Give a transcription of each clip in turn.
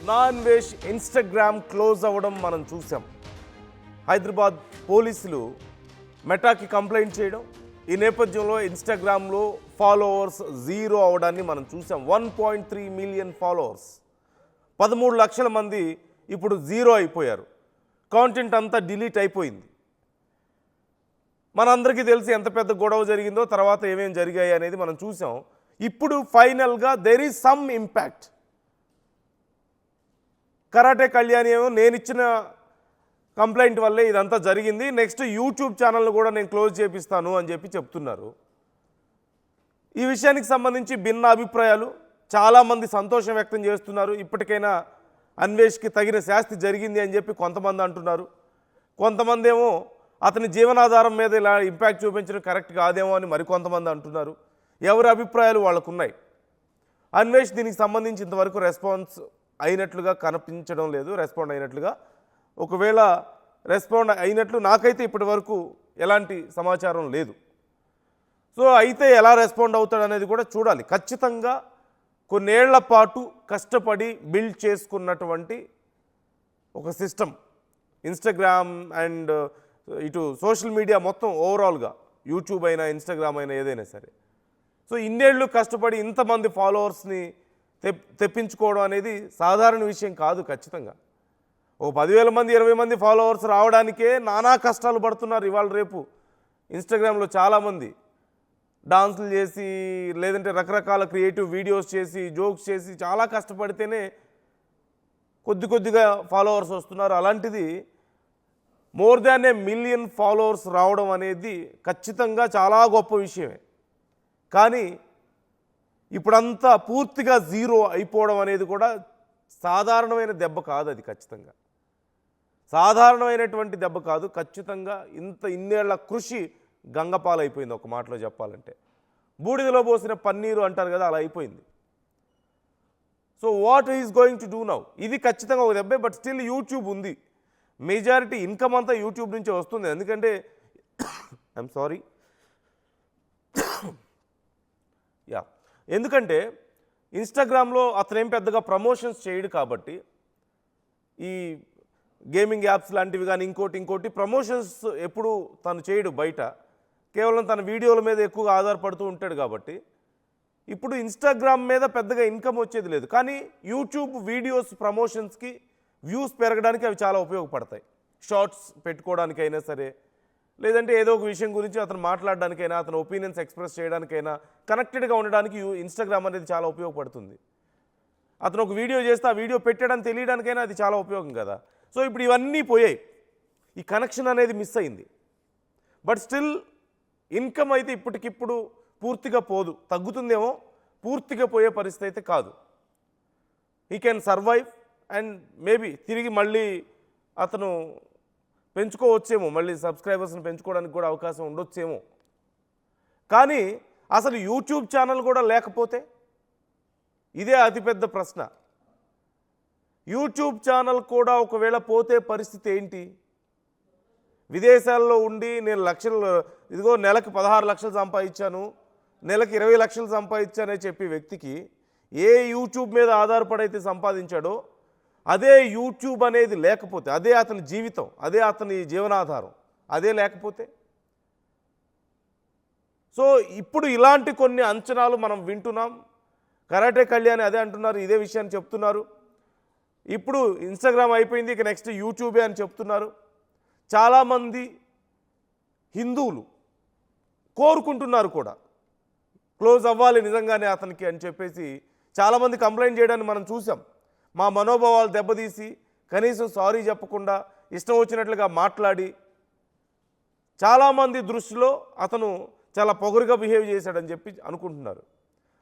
నాన్వేష్ Instagram close అవ్వడం మనం చూసాం. హైదరాబాద్ పోలీసులు మెటాకి కంప్లైంట్ చేయడం, ఈ నేపథ్యంలో ఇన్స్టాగ్రామ్లో ఫాలోవర్స్ జీరో అవడాన్ని మనం చూసాం. 1.3 మిలియన్ ఫాలోవర్స్, 13 లక్షల మంది ఇప్పుడు జీరో అయిపోయారు. కాంటెంట్ అంతా డిలీట్ అయిపోయింది. మనందరికీ తెలిసి ఎంత పెద్ద గొడవ జరిగిందో, తర్వాత ఏమేమి జరిగాయి అనేది మనం చూసాం. ఇప్పుడు ఫైనల్గా there is some impact. Karate Kalyani ఏమో నేను ఇచ్చిన కంప్లైంట్ వల్లే ఇదంతా జరిగింది, నెక్స్ట్ యూట్యూబ్ ఛానల్ను కూడా నేను క్లోజ్ చేపిస్తాను అని చెప్పి చెప్తున్నారు. ఈ విషయానికి సంబంధించి భిన్న అభిప్రాయాలు, చాలామంది సంతోషం వ్యక్తం చేస్తున్నారు. ఇప్పటికైనా అన్వేష్కి తగిన శాస్తి జరిగింది అని చెప్పి కొంతమంది అంటున్నారు. కొంతమంది ఏమో అతని జీవనాధారం మీద ఇలా ఇంపాక్ట్ చూపించడం కరెక్ట్ కాదేమో అని మరికొంతమంది అంటున్నారు. ఎవరి అభిప్రాయాలు వాళ్ళకు ఉన్నాయి. అన్వేష్ దీనికి సంబంధించి ఇంతవరకు రెస్పాన్స్ అయినట్లుగా కనిపించడం లేదు. రెస్పాండ్ అయినట్లుగా, ఒకవేళ రెస్పాండ్ అయినట్లు నాకైతే ఇప్పటి వరకు ఎలాంటి సమాచారం లేదు. సో అయితే ఎలా రెస్పాండ్ అవుతాడు అనేది కూడా చూడాలి. ఖచ్చితంగా కొన్నేళ్ల పాటు కష్టపడి బిల్డ్ చేసుకున్నటువంటి ఒక సిస్టమ్ ఇన్స్టాగ్రామ్ అండ్ ఇటు సోషల్ మీడియా మొత్తం ఓవరాల్గా, యూట్యూబ్ అయినా ఇన్స్టాగ్రామ్ అయినా ఏదైనా సరే. సో ఇన్నేళ్ళు కష్టపడి ఇంతమంది ఫాలోవర్స్ని తెప్పించుకోవడం అనేది సాధారణ విషయం కాదు. ఖచ్చితంగా ఓ 10,000 మంది 20 మంది ఫాలోవర్స్ రావడానికే నానా కష్టాలు పడుతున్నారు. ఇవాళ రేపు ఇన్స్టాగ్రామ్లో చాలామంది డాన్సులు చేసి, లేదంటే రకరకాల క్రియేటివ్ వీడియోస్ చేసి, జోక్స్ చేసి చాలా కష్టపడితేనే కొద్దిగా ఫాలోవర్స్ వస్తున్నారు. అలాంటిది మోర్ దాన్ 1 మిలియన్ ఫాలోవర్స్ రావడం అనేది ఖచ్చితంగా చాలా గొప్ప విషయమే. కానీ ఇప్పుడంతా పూర్తిగా జీరో అయిపోవడం అనేది కూడా సాధారణమైన దెబ్బ కాదు. అది ఖచ్చితంగా సాధారణమైనటువంటి దెబ్బ కాదు. ఖచ్చితంగా ఇన్నేళ్ల కృషి గంగపాలైపోయింది. ఒక మాటలో చెప్పాలంటే బూడిదలో పోసిన పన్నీరు అంటారు కదా, అలా అయిపోయింది. So what is going to do now? ఇది ఖచ్చితంగా ఒక దెబ్బే. బట్ స్టిల్ యూట్యూబ్ ఉంది. మెజారిటీ ఇన్కమ్ అంతా యూట్యూబ్ నుంచే వస్తుంది. ఎందుకంటే ఐఎమ్ సారీ ఎందుకంటే ఇన్స్టాగ్రామ్లో అతనేం పెద్దగా ప్రమోషన్స్ చేయడు కాబట్టి, ఈ గేమింగ్ యాప్స్ లాంటివి కానీ ఇంకోటి ప్రమోషన్స్ ఎప్పుడు తను చేయడు. బయట కేవలం తన వీడియోల మీద ఎక్కువగా ఆధారపడుతూ ఉంటాడు కాబట్టి ఇప్పుడు ఇన్స్టాగ్రామ్ మీద పెద్దగా ఇన్కమ్ వచ్చేది లేదు. కానీ యూట్యూబ్ వీడియోస్ ప్రమోషన్స్కి, వ్యూస్ పెరగడానికి అవి చాలా ఉపయోగపడతాయి. షార్ట్స్ పెట్టుకోవడానికైనా సరే, లేదంటే ఏదో ఒక విషయం గురించి అతను మాట్లాడడానికైనా, అతను ఒపీనియన్స్ ఎక్స్ప్రెస్ చేయడానికైనా, కనెక్టెడ్గా ఉండడానికి ఇన్స్టాగ్రామ్ అనేది చాలా ఉపయోగపడుతుంది. అతను ఒక వీడియో చేస్తే ఆ వీడియో పెట్టాడని తెలియడానికైనా అది చాలా ఉపయోగం కదా. సో ఇప్పుడు ఇవన్నీ పోయాయి. ఈ కనెక్షన్ అనేది మిస్ అయింది. బట్ స్టిల్ ఇన్కమ్ అయితే ఇప్పటికిప్పుడు పూర్తిగా పోదు. తగ్గుతుందేమో, పూర్తిగా పోయే పరిస్థితి అయితే కాదు. He can survive and maybe తిరిగి మళ్ళీ అతను పెంచుకోవచ్చేమో, మళ్ళీ సబ్స్క్రైబర్స్ని పెంచుకోవడానికి కూడా అవకాశం ఉండొచ్చేమో. కానీ అసలు యూట్యూబ్ ఛానల్ కూడా లేకపోతే, ఇదే అతిపెద్ద ప్రశ్న. యూట్యూబ్ ఛానల్ కూడా ఒకవేళ పోతే పరిస్థితి ఏంటి? విదేశాల్లో ఉండి నేను ఇదిగో నెలకు 16 లక్షలు సంపాదించాను, నెలకు 20 లక్షలు సంపాదించానని చెప్పి వ్యక్తికి ఏ యూట్యూబ్ మీద ఆధారపడైతే సంపాదించాడో అదే యూట్యూబ్ అనేది లేకపోతే, అదే అతని జీవితం, అదే అతని జీవనాధారం, అదే లేకపోతే, సో ఇప్పుడు ఇలాంటి కొన్ని అంచనాలు మనం వింటున్నాం. కరాటే కళ్యాణి అదే అంటున్నారు, ఇదే విషయాన్ని చెప్తున్నారు. ఇప్పుడు ఇన్స్టాగ్రామ్ అయిపోయింది, ఇక నెక్స్ట్ యూట్యూబే అని చెప్తున్నారు. చాలామంది హిందువులు కోరుకుంటున్నారు కూడా, క్లోజ్ అవ్వాలి నిజంగానే అతనికి అని చెప్పేసి చాలామంది కంప్లైంట్ చేయడాన్ని మనం చూసాం. మా మనోభావాలు దెబ్బతీసి కనీసం సారీ చెప్పకుండా ఇష్టం వచ్చినట్లుగా మాట్లాడి, చాలామంది దృష్టిలో అతను చాలా పొగరుగా బిహేవ్ చేశాడని చెప్పి అనుకుంటున్నారు.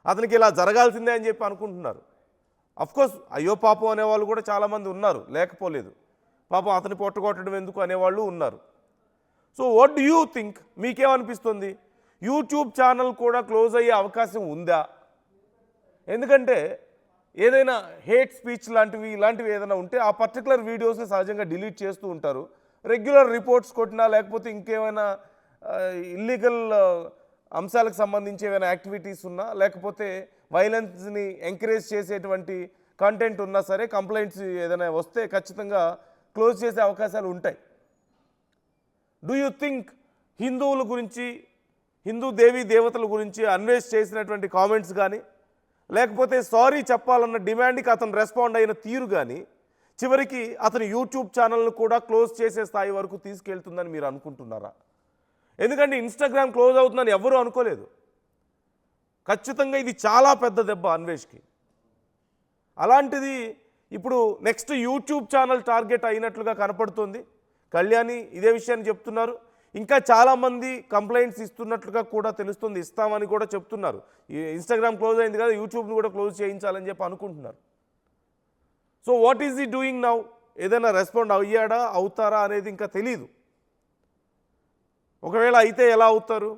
అతనికి ఇలా జరగాల్సిందే అని చెప్పి అనుకుంటున్నారు. అఫ్కోర్స్ అయ్యో పాపం అనేవాళ్ళు కూడా చాలామంది ఉన్నారు, లేకపోలేదు. పాపం అతని పొట్టగొట్టడం ఎందుకు అనేవాళ్ళు ఉన్నారు. So what do you think? మీకేమనిపిస్తుంది? యూట్యూబ్ ఛానల్ కూడా క్లోజ్ అయ్యే అవకాశం ఉందా? ఎందుకంటే ఏదైనా హేట్ స్పీచ్ లాంటివి ఇలాంటివి ఏదైనా ఉంటే ఆ పర్టికులర్ వీడియోస్ని సహజంగా డిలీట్ చేస్తూ ఉంటారు. రెగ్యులర్ రిపోర్ట్స్ కొట్టినా, లేకపోతే ఇంకేమైనా ఇల్లీగల్ అంశాలకు సంబంధించి ఏమైనా యాక్టివిటీస్ ఉన్నా, లేకపోతే వైలెన్స్ని ఎంకరేజ్ చేసేటువంటి కంటెంట్ ఉన్నా సరే కంప్లైంట్స్ ఏదైనా వస్తే ఖచ్చితంగా క్లోజ్ చేసే అవకాశాలు ఉంటాయి. డూ యూ థింక్ హిందువుల గురించి, హిందూ దేవీ దేవతల గురించి అన్వేష్ చేసినటువంటి కామెంట్స్ కానీ, లేకపోతే సారీ చెప్పాలన్న డిమాండ్కి అతను రెస్పాండ్ అయిన తీరు కానీ చివరికి అతని యూట్యూబ్ ఛానల్ను కూడా క్లోజ్ చేసే స్థాయి వరకు తీసుకెళ్తుందని మీరు అనుకుంటున్నారా? ఎందుకంటే ఇన్స్టాగ్రామ్ క్లోజ్ అవుతుందని ఎవరూ అనుకోలేదు. ఖచ్చితంగా ఇది చాలా పెద్ద దెబ్బ అన్వేష్కి. అలాంటిది ఇప్పుడు నెక్స్ట్ యూట్యూబ్ ఛానల్ టార్గెట్ అయినట్లుగా కనపడుతుంది. కళ్యాణి ఇదే విషయాన్ని చెప్తున్నారు. ఇంకా చాలామంది కంప్లైంట్స్ ఇస్తున్నట్లుగా కూడా తెలుస్తుంది, ఇస్తామని కూడా చెప్తున్నారు. ఈ ఇన్స్టాగ్రామ్ క్లోజ్ అయింది కదా, యూట్యూబ్ని కూడా క్లోజ్ చేయించాలని చెప్పి అనుకుంటున్నారు. సో వాట్ ఈజ్ ఈ డూయింగ్ నౌ? ఏదైనా రెస్పాండ్ అయ్యాడా, అవుతారా అనేది ఇంకా తెలీదు. ఒకవేళ అయితే ఎలా అవుతారు?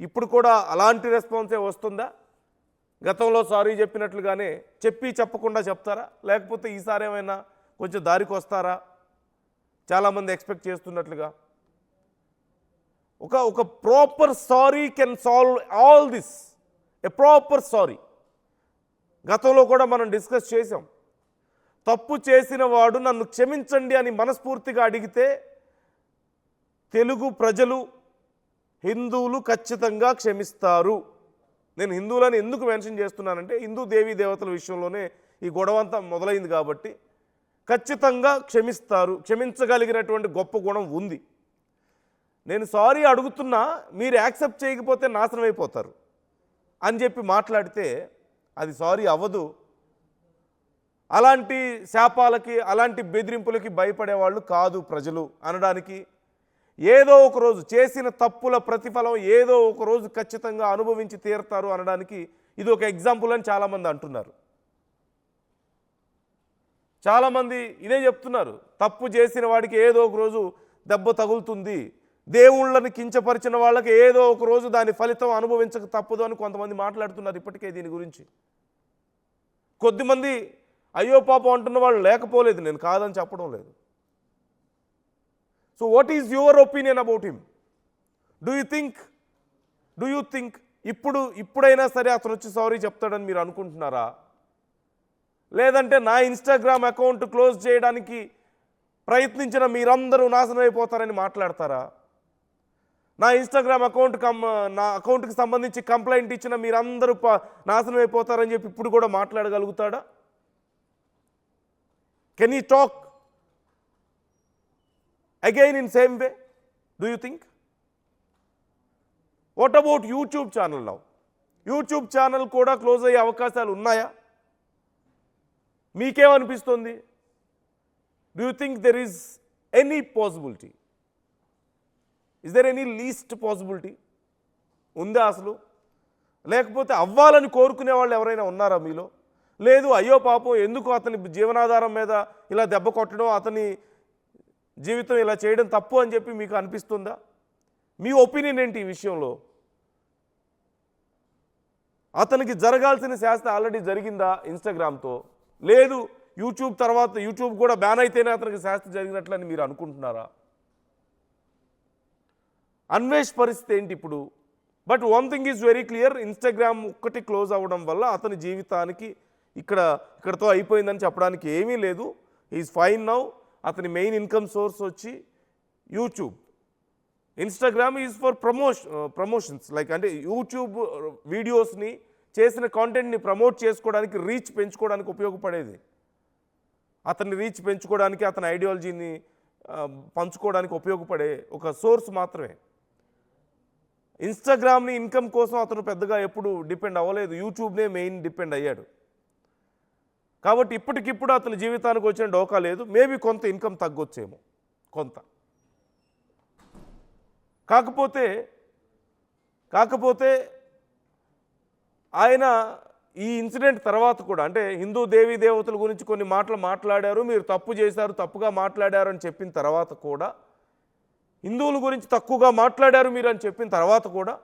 ఇప్పుడు కూడా అలాంటి రెస్పాన్సే వస్తుందా? గతంలో సారీ చెప్పినట్లుగానే చెప్పి చెప్పకుండా చెప్తారా, లేకపోతే ఈసారి ఏమైనా కొంచెం దారికి వస్తారా? చాలామంది ఎక్స్పెక్ట్ చేస్తున్నట్లుగా ఒక proper sorry can solve all this. A proper sorry. గతంలో కూడా మనం డిస్కస్ చేసాం. తప్పు చేసిన వాడు నన్ను క్షమించండి అని మనస్ఫూర్తిగా అడిగితే తెలుగు ప్రజలు, హిందువులు ఖచ్చితంగా క్షమిస్తారు. నేను హిందువులని ఎందుకు మెన్షన్ చేస్తున్నానంటే హిందూ దేవీ దేవతల విషయంలోనే ఈ గొడవంతా మొదలైంది కాబట్టి ఖచ్చితంగా క్షమిస్తారు. క్షమించగలిగినటువంటి గొప్ప గుణం ఉంది. నేను సారీ అడుగుతున్నా, మీరు యాక్సెప్ట్ చేయకపోతే నాశనం అయిపోతారు అని చెప్పి మాట్లాడితే అది సారీ అవ్వదు. అలాంటి శాపాలకి, అలాంటి బెదిరింపులకి భయపడేవాళ్ళు కాదు ప్రజలు అనడానికి, ఏదో ఒక రోజు చేసిన తప్పుల ప్రతిఫలం ఏదో ఒక రోజు ఖచ్చితంగా అనుభవించి తీరుతారు అనడానికి ఇది ఒక ఎగ్జాంపుల్ అని చాలామంది అంటున్నారు. చాలామంది ఇదే చెప్తున్నారు, తప్పు చేసిన వాడికి ఏదో ఒక రోజు దెబ్బ తగులుతుంది, దేవుళ్ళని కించపరిచిన వాళ్ళకి ఏదో ఒక రోజు దాని ఫలితం అనుభవించక తప్పదు అని కొంతమంది మాట్లాడుతున్నారు ఇప్పటికే దీని గురించి. కొద్దిమంది అయ్యో పాపం అంటున్న వాళ్ళు లేకపోలేదు, నేను కాదని చెప్పడం లేదు. So what is your opinion about him? Do you think ఇప్పుడైనా సరే అతను వచ్చి సారీ చెప్తాడని మీరు అనుకుంటున్నారా? లేదంటే నా ఇన్స్టాగ్రామ్ అకౌంట్ క్లోజ్ చేయడానికి ప్రయత్నించిన మీరందరూ నాశనం అయిపోతారని మాట్లాడతారా? నా ఇన్స్టాగ్రామ్ నా అకౌంట్కి సంబంధించి కంప్లైంట్ ఇచ్చిన మీరందరూ నాశనం అయిపోతారని చెప్పి ఇప్పుడు కూడా మాట్లాడగలుగుతాడా? Can you talk again in same way? Do you think? What about YouTube channel now? YouTube channel కూడా క్లోజ్ అయ్యే అవకాశాలు ఉన్నాయా? మీకేమనిపిస్తుంది? Do you think there is any possibility? Is there any least possibility? ఉందా అసలు? లేకపోతే అవ్వాలని కోరుకునే వాళ్ళు ఎవరైనా ఉన్నారా మీలో? లేదు, అయ్యో పాపం ఎందుకు అతని జీవనాధారం మీద ఇలా దెబ్బ కొట్టడం, అతని జీవితం ఇలా చేయడం తప్పు అని చెప్పి మీకు అనిపిస్తుందా? మీ ఒపీనియన్ ఏంటి ఈ విషయంలో? అతనికి జరగాల్సిన శాస్త్రం ఆల్రెడీ జరిగిందా ఇన్స్టాగ్రామ్తో? లేదు, యూట్యూబ్ కూడా బ్యాన్ అయితేనే అతనికి శాస్త్రం జరిగినట్లని మీరు అనుకుంటున్నారా? అన్వేష్ పరిస్థితి ఏంటి ఇప్పుడు? But one thing is very clear, Instagram ఒక్కటి క్లోజ్ అవ్వడం వల్ల అతని జీవితానికి ఇక్కడతో అయిపోయిందని చెప్పడానికి ఏమీ లేదు. Is fine now. అతని మెయిన్ ఇన్కమ్ సోర్స్ వచ్చి YouTube. Instagram is for promotions, like అంటే యూట్యూబ్ వీడియోస్ని, చేసిన కాంటెంట్ని ప్రమోట్ చేసుకోవడానికి, రీచ్ పెంచుకోవడానికి ఉపయోగపడేది. అతని రీచ్ పెంచుకోవడానికి, అతని ఐడియాలజీని పంచుకోవడానికి ఉపయోగపడే ఒక సోర్స్ మాత్రమే. ఇన్స్టాగ్రామ్ని ఇన్కమ్ కోసం అతను పెద్దగా ఎప్పుడు డిపెండ్ అవ్వలేదు, యూట్యూబ్నే మెయిన్ డిపెండ్ అయ్యాడు. కాబట్టి ఇప్పటికిప్పుడు అతని జీవితానికి వచ్చిన డోకా లేదు. మేబీ కొంత ఇన్కమ్ తగ్గొచ్చేమో, కొంత. కాకపోతే ఆయన ఈ ఇన్సిడెంట్ తర్వాత కూడా, అంటే హిందూ దేవీ దేవతల గురించి కొన్ని మాటలు మాట్లాడారు, మీరు తప్పు చేశారు, తప్పుగా మాట్లాడారు అని చెప్పిన తర్వాత కూడా, హిందువుల గురించి తక్కువగా మాట్లాడారు మీరు అని చెప్పిన తర్వాత కూడా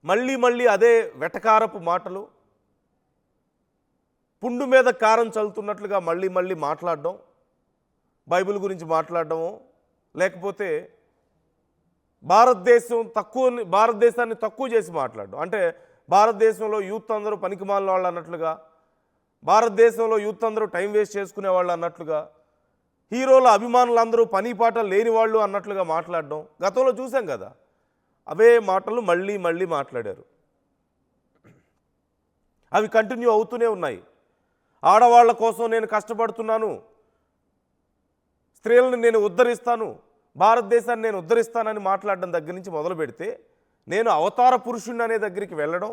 మళ్ళీ అదే వెటకారపు మాటలు, పుండు మీద కారం చల్లుతున్నట్లుగా మళ్ళీ మాట్లాడడం, బైబిల్ గురించి మాట్లాడడము, లేకపోతే భారతదేశాన్ని తక్కువ చేసి మాట్లాడడం, అంటే భారతదేశంలో యూత్ అందరూ పనికిమాలిన వాళ్ళు అన్నట్లుగా, భారతదేశంలో యూత్ అందరూ టైం వేస్ట్ చేసుకునేవాళ్ళు అన్నట్లుగా, హీరోల అభిమానులందరూ పని పాట లేని వాళ్ళు అన్నట్లుగా మాట్లాడడం గతంలో చూసాం కదా. అవే మాటలు మళ్ళీ మళ్ళీ మాట్లాడారు. అవి కంటిన్యూ అవుతూనే ఉన్నాయి. ఆడవాళ్ల కోసం నేను కష్టపడుతున్నాను, స్త్రీలను నేను ఉద్ధరిస్తాను, భారతదేశాన్ని నేను ఉద్ధరిస్తానని మాట్లాడడం దగ్గర నుంచి మొదలు పెడితే, నేను అవతార పురుషుణ్ణి అనే దగ్గరికి వెళ్ళడం,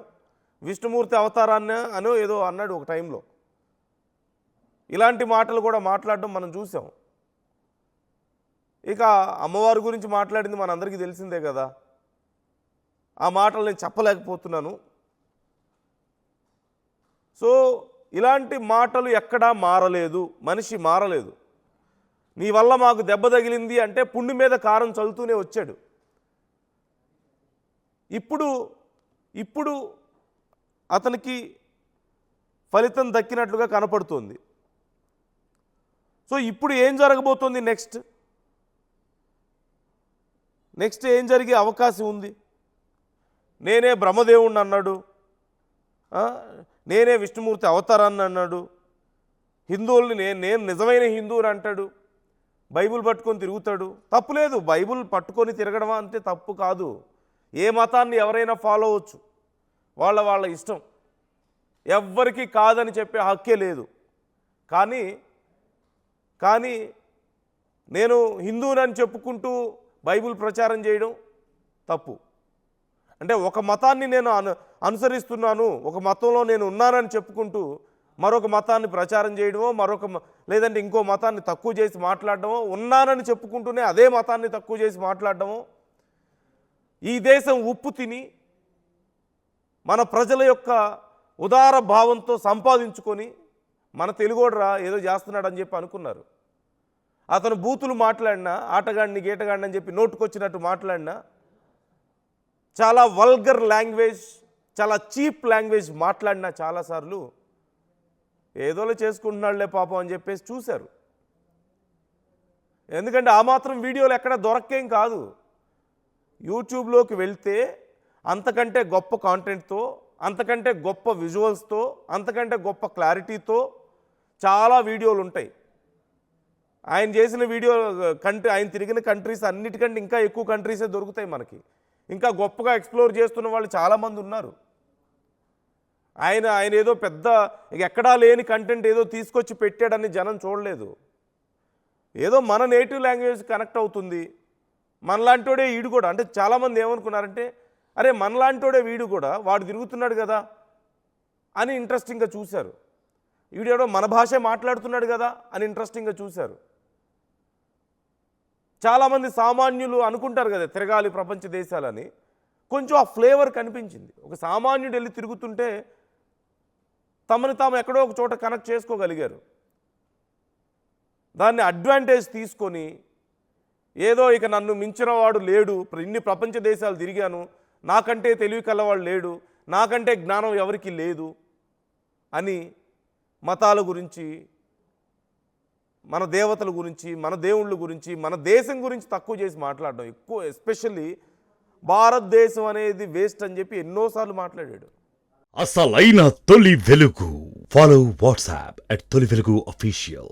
విష్ణుమూర్తి అవతారాన్ని అనో ఏదో అన్నాడు ఒక టైంలో. ఇలాంటి మాటలు కూడా మాట్లాడడం మనం చూసాం. ఇక అమ్మవారి గురించి మాట్లాడింది మనందరికీ తెలిసిందే కదా. ఆ మాటలు నేను చెప్పలేకపోతున్నాను. సో ఇలాంటి మాటలు ఎక్కడా మారలేదు, మనిషి మారలేదు. నీ వల్ల మాకు దెబ్బ తగిలింది అంటే పుండు మీద కారం చల్లుతూనే వచ్చాడు. ఇప్పుడు అతనికి ఫలితం దక్కినట్లుగా కనపడుతోంది. సో ఇప్పుడు ఏం జరగబోతోంది? నెక్స్ట్ ఏం జరిగే అవకాశం ఉంది? నేనే బ్రహ్మదేవుణ్ణి అన్నాడు, నేనే విష్ణుమూర్తి అవతారాన్ని అన్నాడు, హిందువుల్ని నేను నిజమైన హిందువుని అంటాడు, బైబిల్ పట్టుకొని తిరుగుతాడు. తప్పులేదు, బైబిల్ పట్టుకొని తిరగడం అంటే తప్పు కాదు. ఏ మతాన్ని ఎవరైనా ఫాలో అవ్వచ్చు, వాళ్ళ ఇష్టం, ఎవ్వరికి కాదని చెప్పే హక్కే లేదు. కానీ నేను హిందువునని చెప్పుకుంటూ బైబిల్ ప్రచారం చేయడం తప్పు. అంటే ఒక మతాన్ని నేను అనుసరిస్తున్నాను, ఒక మతంలో నేను ఉన్నానని చెప్పుకుంటూ మరొక మతాన్ని ప్రచారం చేయడమో, లేదంటే ఇంకో మతాన్ని తక్కువ చేసి మాట్లాడడమో, ఉన్నానని చెప్పుకుంటూనే అదే మతాన్ని తక్కువ చేసి మాట్లాడడమో, ఈ దేశం ఉప్పు తిని మన ప్రజల యొక్క ఉదార భావంతో సంపాదించుకొని మన తెలుగోడరా ఏదో చేస్తున్నాడని చెప్పి అనుకున్నారు. అతను బూతులు మాట్లాడినా, ఆటగాడిని గీటగాడిని అని చెప్పి నోటుకొచ్చినట్టు మాట్లాడినా, చాలా వల్గర్ లాంగ్వేజ్, చాలా చీప్ లాంగ్వేజ్ మాట్లాడినా చాలాసార్లు ఏదోలో చేసుకుంటున్నాడులే పాపం అని చెప్పేసి చూశారు. ఎందుకంటే ఆ మాత్రం వీడియోలు ఎక్కడ దొరక్కేం కాదు. యూట్యూబ్లోకి వెళ్తే అంతకంటే గొప్ప కాంటెంట్తో, అంతకంటే గొప్ప విజువల్స్తో, అంతకంటే గొప్ప క్లారిటీతో చాలా వీడియోలు ఉంటాయి. ఆయన చేసిన వీడియో ఆయన తిరిగిన కంట్రీస్ అన్నిటికంటే ఇంకా ఎక్కువ కంట్రీసే దొరుకుతాయి మనకి. ఇంకా గొప్పగా ఎక్స్ప్లోర్ చేస్తున్న వాళ్ళు చాలామంది ఉన్నారు. ఆయన ఏదో పెద్ద ఎక్కడా లేని కంటెంట్ ఏదో తీసుకొచ్చి పెట్టాడని జనం చూడలేదు. ఏదో మన నేటివ్ లాంగ్వేజ్ కనెక్ట్ అవుతుంది, మనలాంటోడే వీడు కూడా. అంటే చాలామంది ఏమనుకున్నారంటే, అరే మనలాంటోడే వీడు కూడా, వాడు తిరుగుతున్నాడు కదా అని ఇంట్రెస్టింగ్గా చూశారు. వీడేడో మన భాషే మాట్లాడుతున్నాడు కదా అని ఇంట్రెస్టింగ్గా చూశారు. చాలామంది సామాన్యులు అనుకుంటారు కదా తిరగాలి ప్రపంచ దేశాలని, కొంచెం ఆ ఫ్లేవర్ కనిపించింది. ఒక సామాన్యుడు వెళ్ళి తిరుగుతుంటే తమను తాము ఎక్కడో ఒక చోట కనెక్ట్ చేసుకోగలిగారు. దాన్ని అడ్వాంటేజ్ తీసుకొని ఏదో ఇక నన్ను మించిన వాడు లేడు, ఇన్ని ప్రపంచ దేశాలు తిరిగాను, నాకంటే తెలివి కలవాడు లేడు, నాకంటే జ్ఞానం ఎవరికి లేదు అని మతాల గురించి, మన దేవతల గురించి, మన దేవుళ్ళ గురించి, మన దేశం గురించి తక్కువ చేసి మాట్లాడడం ఎక్కువ. ఎస్పెషల్లీ భారతదేశం అనేది వేస్ట్ అని చెప్పి ఎన్నోసార్లు మాట్లాడాడు. అసలైన తొలి వెలుగు. ఫాలో వాట్సాప్ @తొలి వెలుగు official.